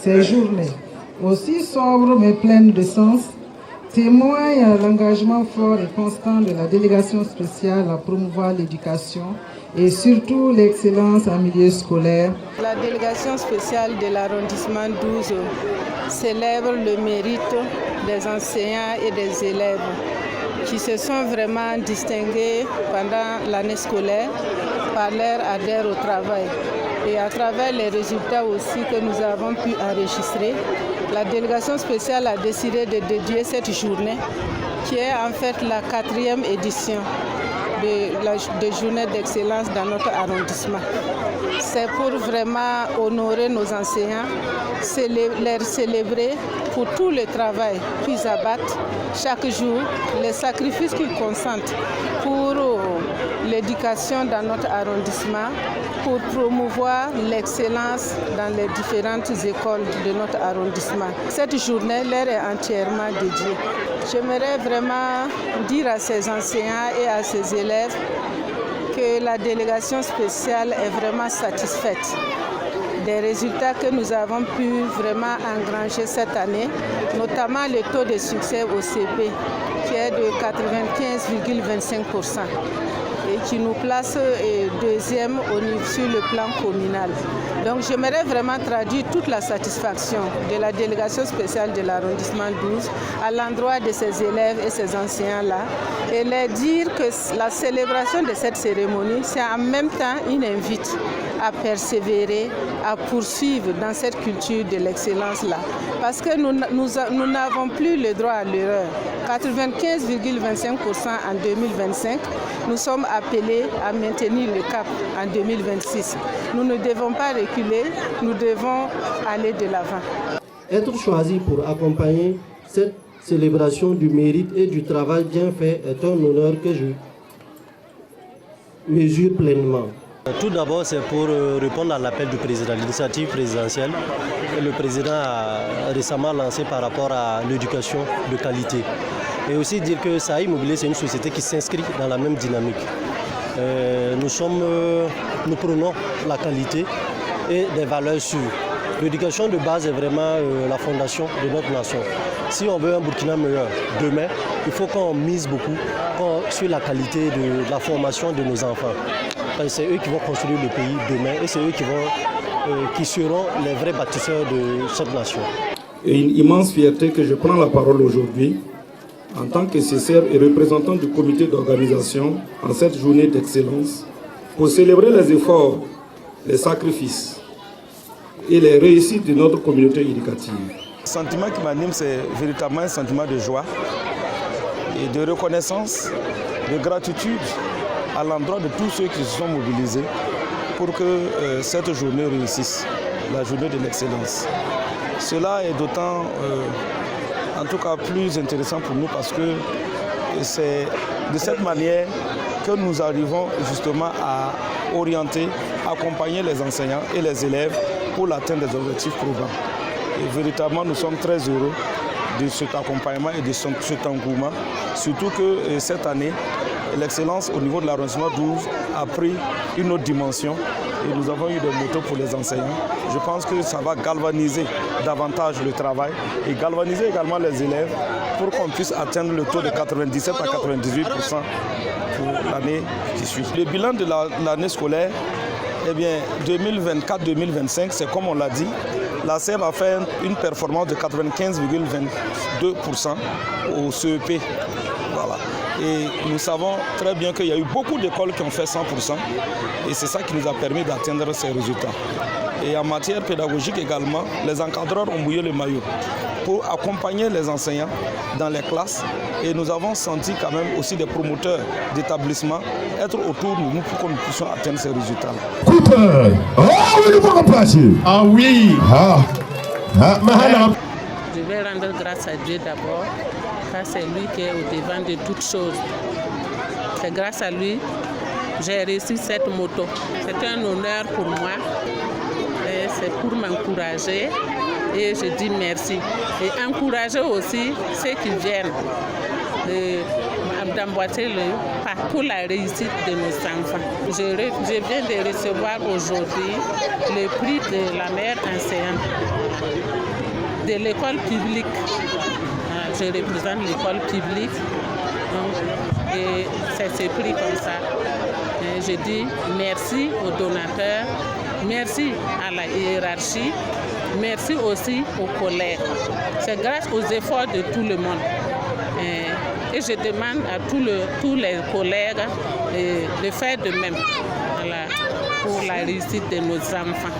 Ces journées, aussi sobres mais pleines de sens, témoignent l'engagement fort et constant de la délégation spéciale à promouvoir l'éducation et surtout l'excellence en milieu scolaire. La délégation spéciale de l'arrondissement 12 célèbre le mérite des enseignants et des élèves qui se sont vraiment distingués pendant l'année scolaire par leur adhère au travail. Et à travers les résultats aussi que nous avons pu enregistrer, la délégation spéciale a décidé de dédier cette journée, qui est en fait la 4e édition de journée d'excellence dans notre arrondissement. C'est pour vraiment honorer nos enseignants, les célébrer pour tout le travail qu'ils abattent chaque jour, les sacrifices qu'ils consentent pour l'éducation dans notre arrondissement, pour promouvoir l'excellence dans les différentes écoles de notre arrondissement. Cette journée leur est entièrement dédiée. J'aimerais vraiment dire à ces enseignants et à ces élèves que la délégation spéciale est vraiment satisfaite des résultats que nous avons pu vraiment engranger cette année, notamment le taux de succès au CP qui est de 95,25% et qui nous place deuxième sur le plan communal. Donc j'aimerais vraiment traduire toute la satisfaction de la délégation spéciale de l'arrondissement 12 à l'endroit de ces élèves et ces enseignants-là et leur dire que la célébration de cette cérémonie, c'est en même temps une invite à persévérer, à poursuivre dans cette culture de l'excellence-là. Parce que nous n'avons plus le droit à l'erreur. 95,25% en 2025, nous sommes appelés à maintenir le cap en 2026. Nous ne devons pas reculer, nous devons aller de l'avant. Être choisi pour accompagner cette célébration du mérite et du travail bien fait est un honneur que je mesure pleinement. Tout d'abord, c'est pour répondre à l'appel du président, l'initiative présidentielle que le président a récemment lancée par rapport à l'éducation de qualité. Et aussi dire que Saï Immobilier, c'est une société qui s'inscrit dans la même dynamique. Nous prenons la qualité et des valeurs sûres. L'éducation de base est vraiment la fondation de notre nation. Si on veut un Burkina meilleur demain, il faut qu'on mise beaucoup sur la qualité de la formation de nos enfants. C'est eux qui vont construire le pays demain et c'est eux qui seront les vrais bâtisseurs de cette nation. Et une immense fierté que je prends la parole aujourd'hui en tant que nécessaire et représentant du comité d'organisation en cette journée d'excellence pour célébrer les efforts, les sacrifices et les réussites de notre communauté éducative. Le sentiment qui m'anime, c'est véritablement un sentiment de joie et de reconnaissance, de gratitude à l'endroit de tous ceux qui se sont mobilisés pour que cette journée réussisse, la journée de l'excellence. Cela est d'autant, en tout cas, plus intéressant pour nous parce que c'est de cette manière que nous arrivons justement à orienter, accompagner les enseignants et les élèves pour l'atteinte des objectifs probants. Et véritablement, nous sommes très heureux de cet accompagnement et de cet engouement, surtout que cette année, l'excellence au niveau de l'arrondissement 12 a pris une autre dimension et nous avons eu des motos pour les enseignants. Je pense que ça va galvaniser davantage le travail et galvaniser également les élèves pour qu'on puisse atteindre le taux de 97 à 98% pour l'année qui suit. Le bilan de l'année scolaire, eh bien, 2024-2025, c'est comme on l'a dit, la SEB a fait une performance de 95,22% au CEP. Voilà. Et nous savons très bien qu'il y a eu beaucoup d'écoles qui ont fait 100% et c'est ça qui nous a permis d'atteindre ces résultats. Et en matière pédagogique également, les encadreurs ont mouillé le maillot pour accompagner les enseignants dans les classes et nous avons senti quand même aussi des promoteurs d'établissements être autour de nous pour que nous puissions atteindre ces résultats-là. Cooper! Oh oui, nous pouvons passer! Ah oui! Je vais rendre grâce à Dieu d'abord, car c'est lui qui est au devant de toutes choses. C'est grâce à lui que j'ai réussi cette moto. C'est un honneur pour moi. Et c'est pour m'encourager et je dis merci. Et encourager aussi ceux qui viennent d'emboîter le pas pour la réussite de nos enfants. Je viens de recevoir aujourd'hui le prix de la meilleure enseignante de l'école publique. Je représente l'école publique. Et c'est ce prix comme ça. Et je dis merci aux donateurs, merci à la hiérarchie, merci aussi aux collègues. C'est grâce aux efforts de tout le monde. Et je demande à tous les collègues de faire de même pour la réussite de nos enfants.